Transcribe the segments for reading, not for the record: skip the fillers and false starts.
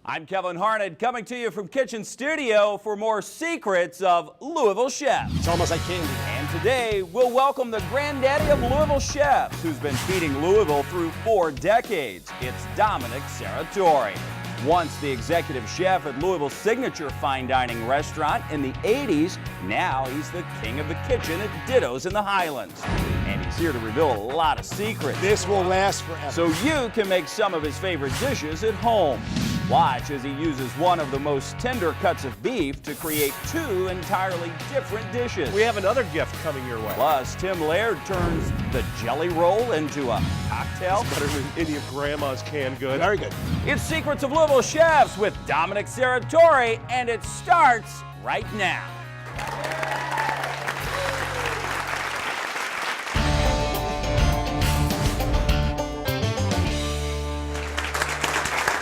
I'm Kevin Harned, coming to you from Kitchen Studio for more secrets of Louisville chefs. It's almost like candy. And today, we'll welcome the granddaddy of Louisville chefs, who's been feeding Louisville through 4 decades. It's Dominic Serratore. Once the executive chef at Louisville's signature fine dining restaurant in the 80s, now he's the king of the kitchen at Dittos in the Highlands. And he's here to reveal a lot of secrets. This will last forever. So you can make some of his favorite dishes at home. Watch as he uses one of the most tender cuts of beef to create 2 entirely different dishes. We have another gift coming your way. Plus, Tim Laird turns the jelly roll into a cocktail. It's better than any of Grandma's canned goods. Very good. It's Secrets of Louisville Chefs with Dominic Serratore, and it starts right now.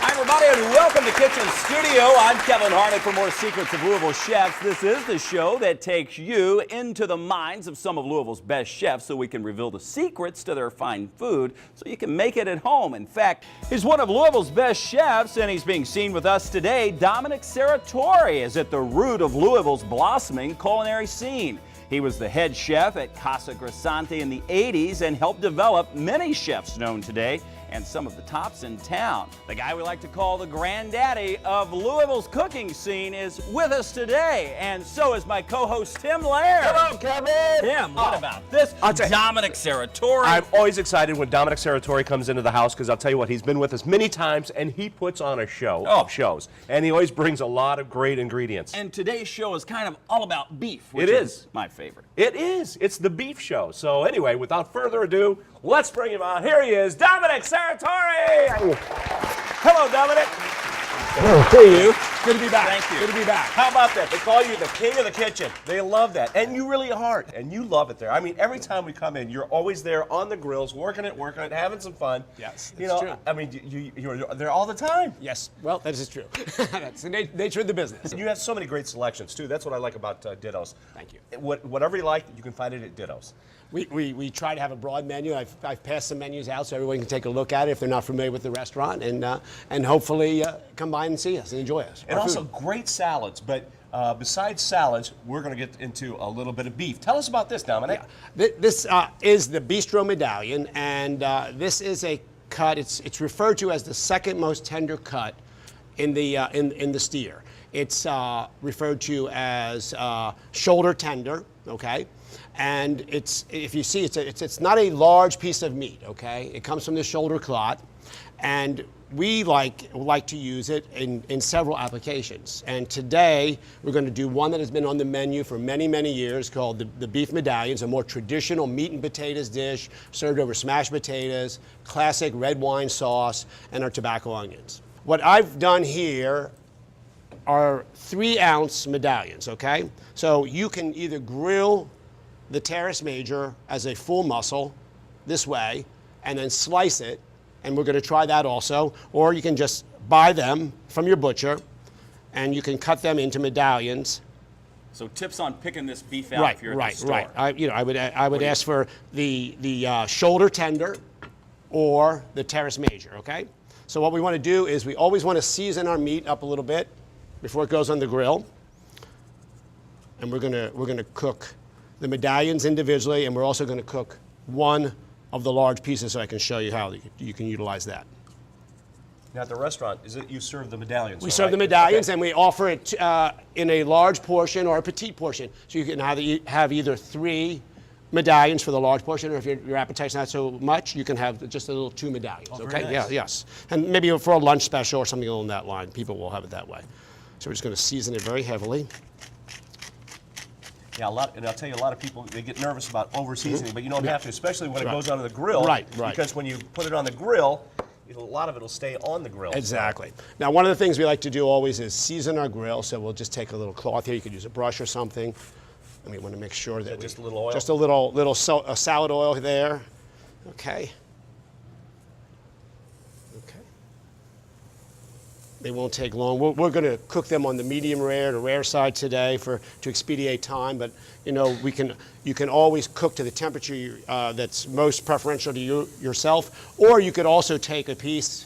Everybody, and welcome to Kitchen Studio. I'm Kevin Harned for more Secrets of Louisville Chefs. This is the show that takes you into the minds of some of Louisville's best chefs so we can reveal the secrets to their fine food so you can make it at home. In fact, he's one of Louisville's best chefs, and he's being seen with us today. Dominic Serratore is at the root of Louisville's blossoming culinary scene. He was the head chef at Casa Grisante in the 80s and helped develop many chefs known today and some of the tops in town. The guy we like to call the granddaddy of Louisville's cooking scene is with us today, and so is my co-host Tim Laird. Hello, Kevin. Tim, what about this? Dominic Serratore. I'm always excited when Dominic Serratore comes into the house because I'll tell you what, he's been with us many times and he puts on a show of shows. And he always brings a lot of great ingredients. And today's show is kind of all about beef, which It is my favorite. It is. It's the beef show. So anyway, without further ado, let's bring him on. Here he is, Dominic Serratore. Hello, Dominic. Hey, you. Good to be back. Thank you. Good to be back. How about that? They call you the king of the kitchen. They love that. And you really are. And you love it there. I mean, every time we come in, you're always there on the grills, working it, having some fun. Yes, that's you know, true. I mean, you're there all the time. Yes, well, that is true. That's the nature of the business. You have so many great selections, too. That's what I like about Dittos. Thank you. Whatever you like, you can find it at Dittos. We try to have a broad menu. I've passed some menus out so everyone can take a look at it if they're not familiar with the restaurant, and hopefully come by and see us and enjoy us. And also great salads, but besides salads, we're going to get into a little bit of beef. Tell us about this, Dominic. Yeah. This is the Bistro Medallion, and this is a cut. It's referred to as the second most tender cut in the steer. It's referred to as shoulder tender. Okay. And if you see, it's not a large piece of meat, okay? It comes from the shoulder clot, and we like to use it in several applications. And today, we're going to do one that has been on the menu for many, many years called the beef medallions, a more traditional meat and potatoes dish served over smashed potatoes, classic red wine sauce, and our tobacco onions. What I've done here are 3-ounce medallions, okay? So you can either grill the teres major as a full muscle this way and then slice it, and we're going to try that also, or you can just buy them from your butcher and you can cut them into medallions. So tips on picking this beef out if you're at the store. Right. I would ask for the shoulder tender or the teres major, okay? So what we want to do is we always want to season our meat up a little bit before it goes on the grill, and we're going to cook the medallions individually, and we're also going to cook one of the large pieces so I can show you how you can utilize that. Now at the restaurant, is it you serve the medallions? We serve the medallions, and we offer it in a large portion or a petite portion. So you can have either 3 medallions for the large portion, or if your appetite's not so much, you can have just a little 2 medallions. Oh, okay? nice. Yeah, yes. And maybe for a lunch special or something along that line, people will have it that way. So we're just going to season it very heavily. Yeah, and I'll tell you, a lot of people, they get nervous about over-seasoning, but you don't have to, especially when it goes onto the grill. Right. Because when you put it on the grill, a lot of it will stay on the grill. Exactly. Now, one of the things we like to do always is season our grill, so we'll just take a little cloth here. You could use a brush or something. And we want to make sure that just a little oil? Just a little salad oil there. Okay. They won't take long. We're going to cook them on the medium rare to rare side today to expedite time. But you know, you can always cook to the temperature that's most preferential to yourself. Or you could also take a piece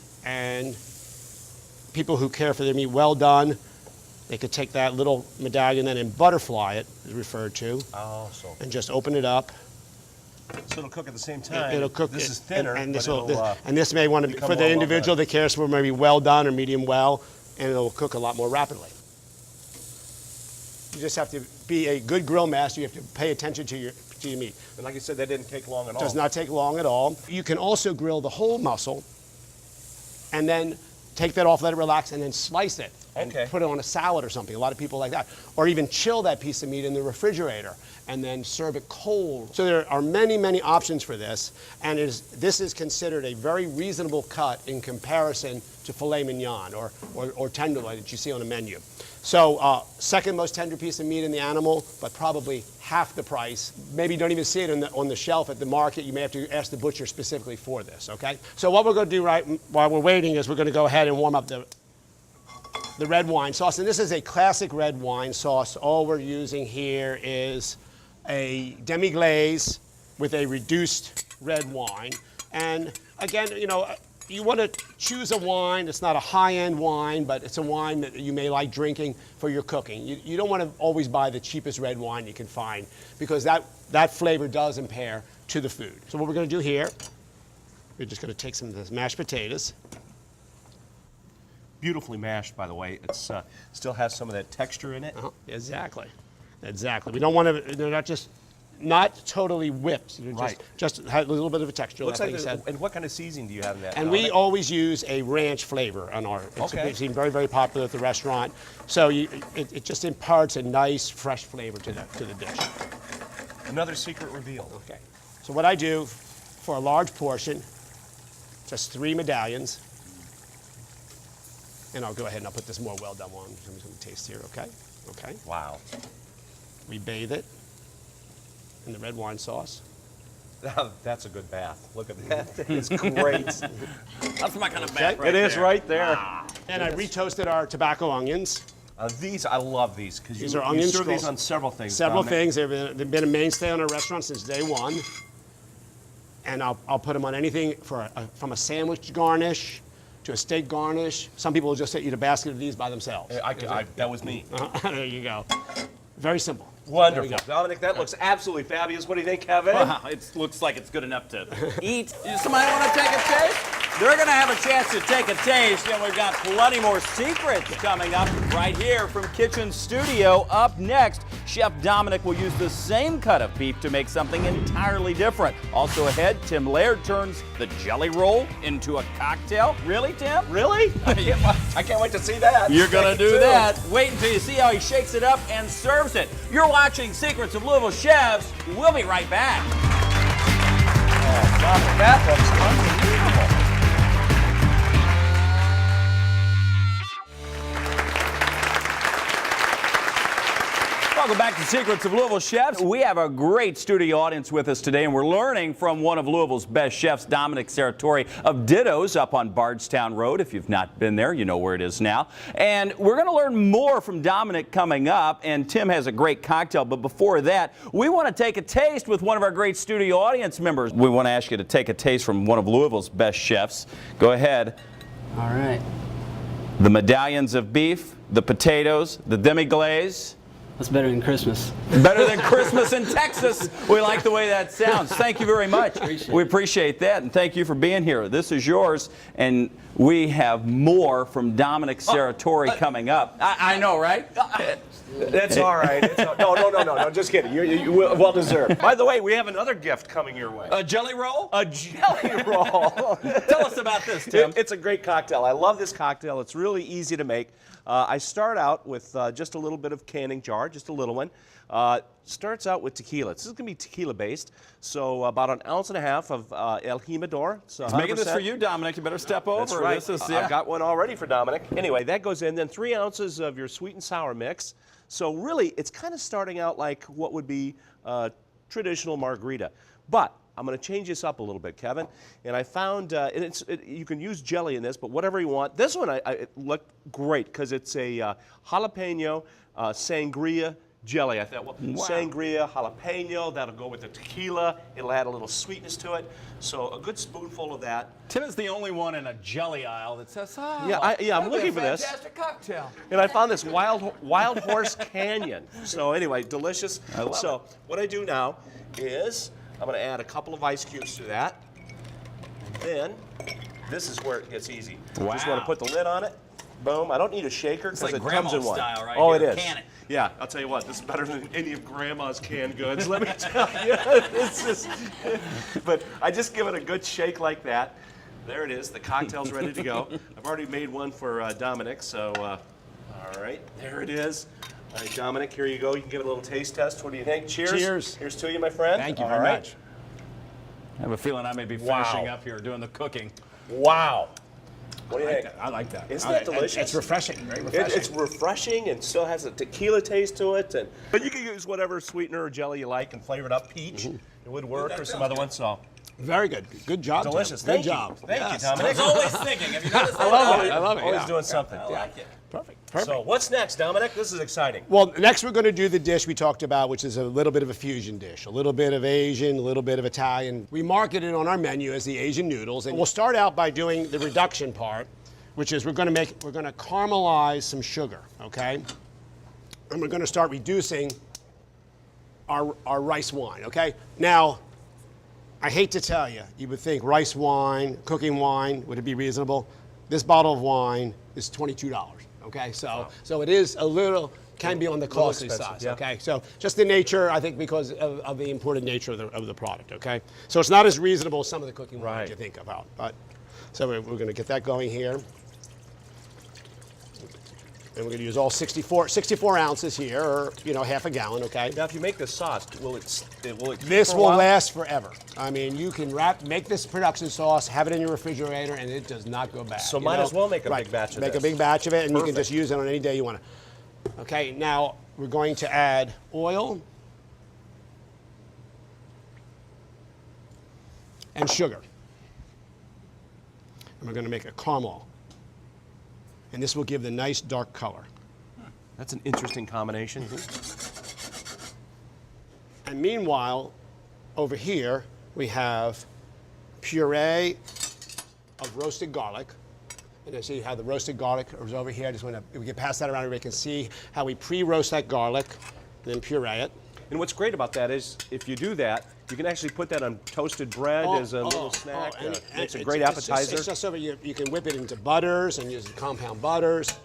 people who care for their meat well done, they could take that little medallion then and butterfly it, is referred to, and just open it up. So it'll cook at the same time. It'll cook. This is thinner, and but this may want to be for the individual that cares for maybe well done or medium well, and it'll cook a lot more rapidly. You just have to be a good grill master. You have to pay attention to your meat. And like you said, that didn't take long at all. Does not take long at all. You can also grill the whole muscle, and then take that off, let it relax, and then slice it. And put it on a salad or something. A lot of people like that. Or even chill that piece of meat in the refrigerator and then serve it cold. So there are many, many options for this. And this is considered a very reasonable cut in comparison to filet mignon or tenderloin that you see on a menu. So second most tender piece of meat in the animal, but probably half the price. Maybe you don't even see it on the shelf at the market. You may have to ask the butcher specifically for this, okay? So what we're going to do while we're waiting is we're going to go ahead and warm up the red wine sauce. And this is a classic red wine sauce. All we're using here is a demi-glaze with a reduced red wine. And again, you want to choose a wine that's not a high-end wine, but it's a wine that you may like drinking for your cooking. You don't want to always buy the cheapest red wine you can find, because that flavor does impair to the food. So what we're going to do here, we're just going to take some of the mashed potatoes. Beautifully mashed, by the way. It's still has some of that texture in it. Exactly. We don't want to. They're not totally whipped. They're just have a little bit of a texture. Looks like and what kind of seasoning do you have in that? And we always use a ranch flavor on our. It's been very, very popular at the restaurant. So it just imparts a nice, fresh flavor to the dish. Another secret reveal. Okay. So what I do for a large portion, just 3 medallions. And I'll go ahead and I'll put this more well done one. I'm just going to taste here, okay? Okay. Wow. We bathe it in the red wine sauce. That's a good bath. Look at that. It's great. That's my kind of bath right It is there. right there. And I retoasted our tobacco onions. I love these because These are onion serve these scrolls. on several things. Several Dominic. things. They've been a mainstay on our restaurant since day one. And I'll put them on anything from a sandwich garnish to a steak garnish. Some people will just eat a basket of these by themselves. That was me. There you go. Very simple. Wonderful. Dominic, that looks absolutely fabulous. What do you think, Kevin? Wow, it looks like it's good enough to eat. Somebody want to take a taste? They're going to have a chance to take a taste, and we've got plenty more secrets coming up right here from Kitchen Studio. Up next, Chef Dominic will use the same cut of beef to make something entirely different. Also ahead, Tim Laird turns the jelly roll into a cocktail. Really, Tim? Really? I can't wait to see that. You're going to do that. Wait until you see how he shakes it up and serves it. You're watching Secrets of Louisville Chefs. We'll be right back. Oh, Dominic, that looks unbelievable. Welcome back to Secrets of Louisville Chefs. We have a great studio audience with us today, and we're learning from one of Louisville's best chefs, Dominic Serratori of Dittos up on Bardstown Road. If you've not been there, you know where it is now. And we're going to learn more from Dominic coming up, and Tim has a great cocktail. But before that, we want to take a taste with one of our great studio audience members. We want to ask you to take a taste from one of Louisville's best chefs. Go ahead. All right. The medallions of beef, the potatoes, the demi-glaze. That's better than Christmas. Better than Christmas in Texas. We like the way that sounds. Thank you very much. We appreciate that, and thank you for being here. This is yours, and we have more from Dominic Serratori coming up. I know, right? That's all right. No, just kidding. You well deserved. By the way, we have another gift coming your way. A jelly roll? A jelly roll. Tell us about this, Tim. It's a great cocktail. I love this cocktail. It's really easy to make. I start out with just a little bit of canning jar, just a little one. Starts out with tequila. This is going to be tequila based, so about 1.5 ounces of El Jimador. He's making this for you, Dominic. You better step over. That's right. This is, I've got one already for Dominic. Anyway, that goes in. Then 3 ounces of your sweet and sour mix. So really, it's kind of starting out like what would be traditional margarita. But I'm going to change this up a little bit, Kevin. And I found, you can use jelly in this, but whatever you want. This one it looked great because it's a jalapeno sangria jelly. I thought, well, sangria, jalapeno, that'll go with the tequila. It'll add a little sweetness to it. So a good spoonful of that. Tim is the only one in a jelly aisle that says, "Oh, I'm looking for this." Fantastic cocktail. And I found this Wild Horse Canyon. So anyway, delicious. So what I do now is I'm going to add a couple of ice cubes to that. Then this is where it gets easy. Wow. Just want to put the lid on it. Boom. I don't need a shaker because like it comes in grandma's one. style right oh, here. it is. Can it. Yeah, I'll tell you what, this is better than any of Grandma's canned goods, let me tell you. It's just, but I just give it a good shake like that. There it is, the cocktail's ready to go. I've already made one for Dominic, so all right, there it is. All right, Dominic, here you go. You can give it a little taste test. What do you think? Cheers. Cheers. Here's to you, my friend. Thank you All very right. much. I have a feeling I may be finishing up here doing the cooking. Wow. What do you think? I like that. Isn't that delicious? It's refreshing, very refreshing. It's refreshing and still has a tequila taste to it. But you can use whatever sweetener or jelly you like and flavor it up. Peach, it would work, or some other ones. So Very good. Good job, Tom. delicious. Good Thank job. you. Thank Yes. you, Dominic. He's always thinking. Have you noticed that? I love it. I love it, Always yeah. doing something. I like it. Perfect. So what's next, Dominic? This is exciting. Well, next we're going to do the dish we talked about, which is a little bit of a fusion dish, a little bit of Asian, a little bit of Italian. We market it on our menu as the Asian noodles, and we'll start out by doing the reduction part, which is we're going to caramelize some sugar, okay? And we're going to start reducing our rice wine, okay? Now, I hate to tell you, you would think rice wine, cooking wine, would it be reasonable? This bottle of wine is $22, okay? So it is a little, can be on the costly expensive, side, yeah. okay? So just the nature, I think, because of the imported nature of the product, okay? So it's not as reasonable as some of the cooking wines Right. you think about, but, so we're going to get that going here. And we're going to use all 64 ounces here, or, half a gallon, okay? Now, if you make this sauce, will it keep This for a will while? last forever. I mean, you can make this production sauce, have it in your refrigerator, and it does not go bad. So might as well make a big batch of Make this. a big batch of it, and you can Perfect. just use it on any day you want to. Okay, now we're going to add oil and sugar. And we're going to make a caramel. And this will give the nice dark color. That's an interesting combination. And meanwhile, over here, we have puree of roasted garlic. And you see how the roasted garlic is over here. I just want to, we can pass that around, everybody can see how we pre-roast that garlic, then puree it. And what's great about that is, if you do that, you can actually put that on toasted bread as a little snack. And It's a great appetizer. It's just over, you can whip it into butters and use compound butters.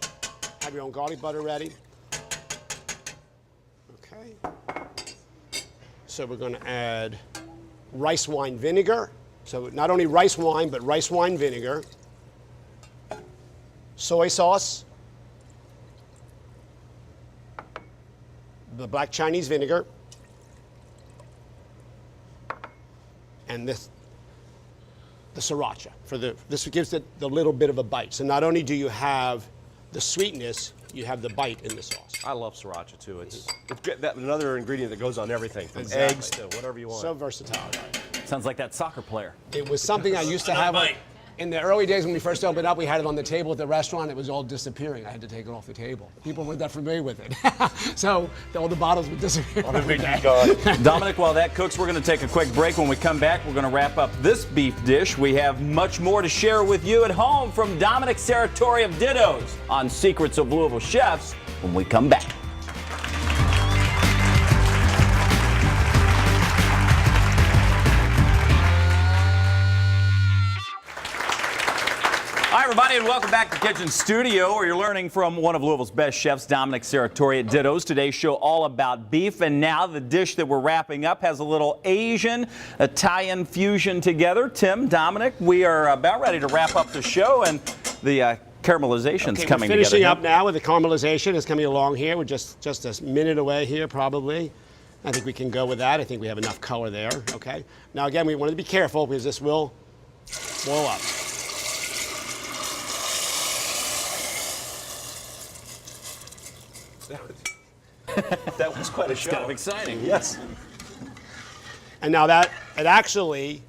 Have your own garlic butter ready. Okay. So we're going to add rice wine vinegar. So not only rice wine, but rice wine vinegar. Soy sauce. The black Chinese vinegar. And the sriracha. This gives it the little bit of a bite. So not only do you have the sweetness, you have the bite in the sauce. I love sriracha too. It's another ingredient that goes on everything, from Exactly. eggs to whatever you want. So versatile. Sounds like that soccer player. It was something I used to have. In the early days when we first opened up, we had it on the table at the restaurant. It was all disappearing. I had to take it off the table. People weren't that familiar with it. So all the bottles would disappear. Dominic, while that cooks, we're going to take a quick break. When we come back, we're going to wrap up this beef dish. We have much more to share with you at home from Dominic Serratori of Dittos on Secrets of Louisville Chefs when we come back. Hi, everybody, and welcome back to Kitchen Studio, where you're learning from one of Louisville's best chefs, Dominic Serratori at Dittos. Today's show all about beef, and now the dish that we're wrapping up has a little Asian, Italian fusion together. Tim, Dominic, we are about ready to wrap up the show, and the caramelization's Okay, coming we're finishing together. up now with the caramelization. It's coming along here. We're just a minute away here, probably. I think we can go with that. I think we have enough color there. Okay. Now, again, we want to be careful because this will boil up. That was quite a show. Kind of exciting. Yes. And now that it actually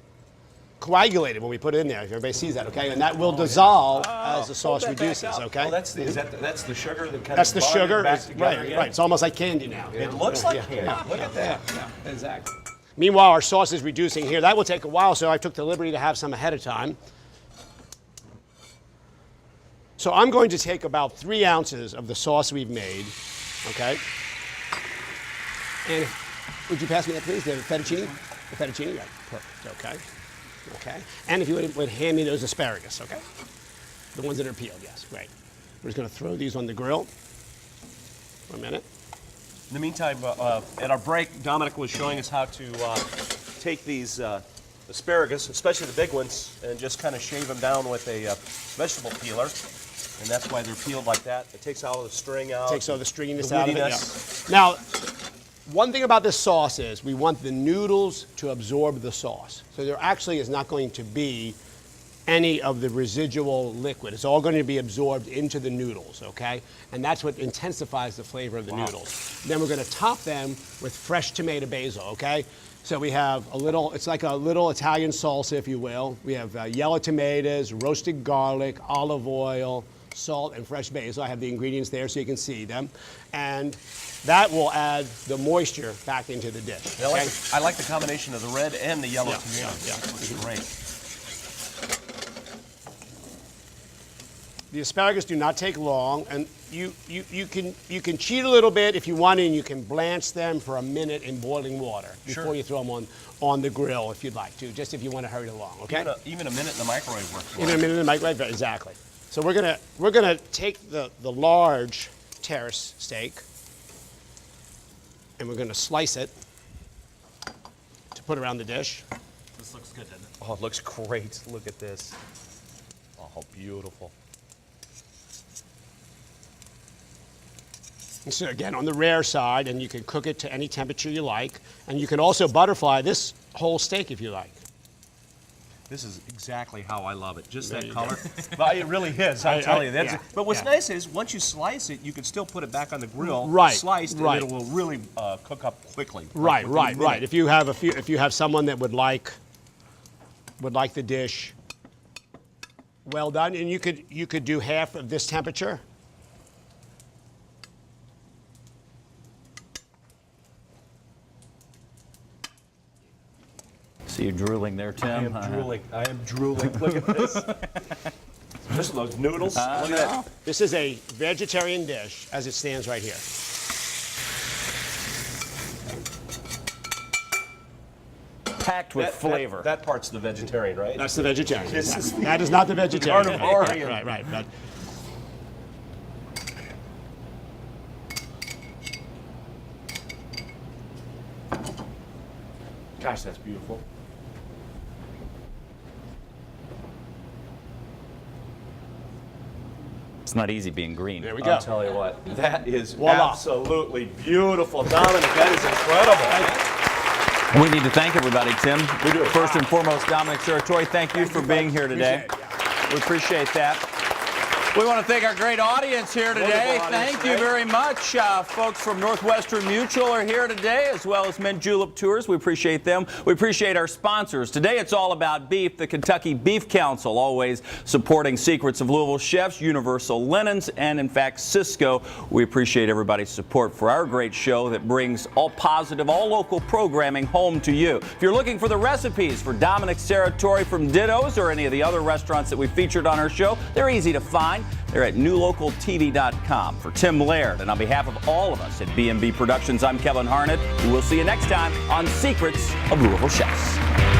coagulated when we put it in there. Everybody sees that, okay? And that will dissolve as the sauce reduces, okay? Oh, that's the sugar that kind That's of the bonded sugar. back together again? Right. It's almost like candy now. It looks like candy. Look at that. Yeah, exactly. Meanwhile, our sauce is reducing here. That will take a while, so I took the liberty to have some ahead of time. So I'm going to take about 3 ounces of the sauce we've made, okay? And would you pass me that, please? The fettuccine? The fettuccine, right? Perfect, okay. Okay. And if you would hand me those asparagus, okay? The ones that are peeled, yes, great. We're just going to throw these on the grill for a minute. In the meantime, at our break, Dominic was showing us how to take these asparagus, especially the big ones, and just kind of shave them down with a vegetable peeler. And that's why they're peeled like that. It takes all the string out. Takes all the stringiness the out of it. woodiness. Yeah. Now, one thing about this sauce is we want the noodles to absorb the sauce. So there actually is not going to be any of the residual liquid. It's all going to be absorbed into the noodles, okay? And that's what intensifies the flavor of the noodles. Then we're going to top them with fresh tomato basil, okay? So we have a little, it's like a little Italian salsa, if you will. We have yellow tomatoes, roasted garlic, olive oil, salt, and fresh basil. I have the ingredients there so you can see them. And that will add the moisture back into the dish. Okay? I like the combination of the red and the yellow tomato. Yeah. Looks great. The asparagus do not take long, and you can cheat a little bit if you want, and you can blanch them for a minute in boiling water before you throw them on the grill if you'd like to, just if you want to hurry along, okay? Even a minute in the microwave works. Even a minute in the microwave, exactly. So we're gonna take the large terrace steak, and we're gonna slice it to put around the dish. This looks good, doesn't it? Oh, it looks great. Look at this. Oh, beautiful. And so again, on the rare side, and you can cook it to any temperature you like, and you can also butterfly this whole steak if you like. This is exactly how I love it. Just There that you color. Well, it really is. I'm telling you. That's yeah, it. But what's yeah. nice is once you slice it, you can still put it back on the grill, Right, sliced, right. and it will really cook up quickly. Right, within a right. minute. If you have someone that would like the dish well done, and you could do half of this temperature. See you drooling there, Tim. I am drooling. I am drooling. Look at this. Just those noodles. Look at that. This is a vegetarian dish as it stands right here. Packed with flavor. That part's the vegetarian, right? That's the vegetarian. This is That is not the vegetarian. carnivore. Right. But Gosh, that's beautiful. It's not easy being green. there we go. I'll tell you what, that is Voila. absolutely beautiful. Dominic, that is incredible. We need to thank everybody, Tim. We do. First and foremost, Dominic Serratori, thank you for being here today. Appreciate it, We appreciate that. We want to thank our great audience here today. Wonderful audience Thank you today. very much. Folks from Northwestern Mutual are here today, as well as Mint Julep Tours. We appreciate them. We appreciate our sponsors. Today it's all about beef. The Kentucky Beef Council, always supporting Secrets of Louisville Chefs, Universal Linens, and in fact Cisco. We appreciate everybody's support for our great show that brings all positive, all local programming home to you. If you're looking for the recipes for Dominic Serratori from Dittos or any of the other restaurants that we featured on our show, they're easy to find. They're at newlocaltv.com. For Tim Laird and on behalf of all of us at B&B Productions, I'm Kevin Harnett. We'll see you next time on Secrets of Louisville Chefs.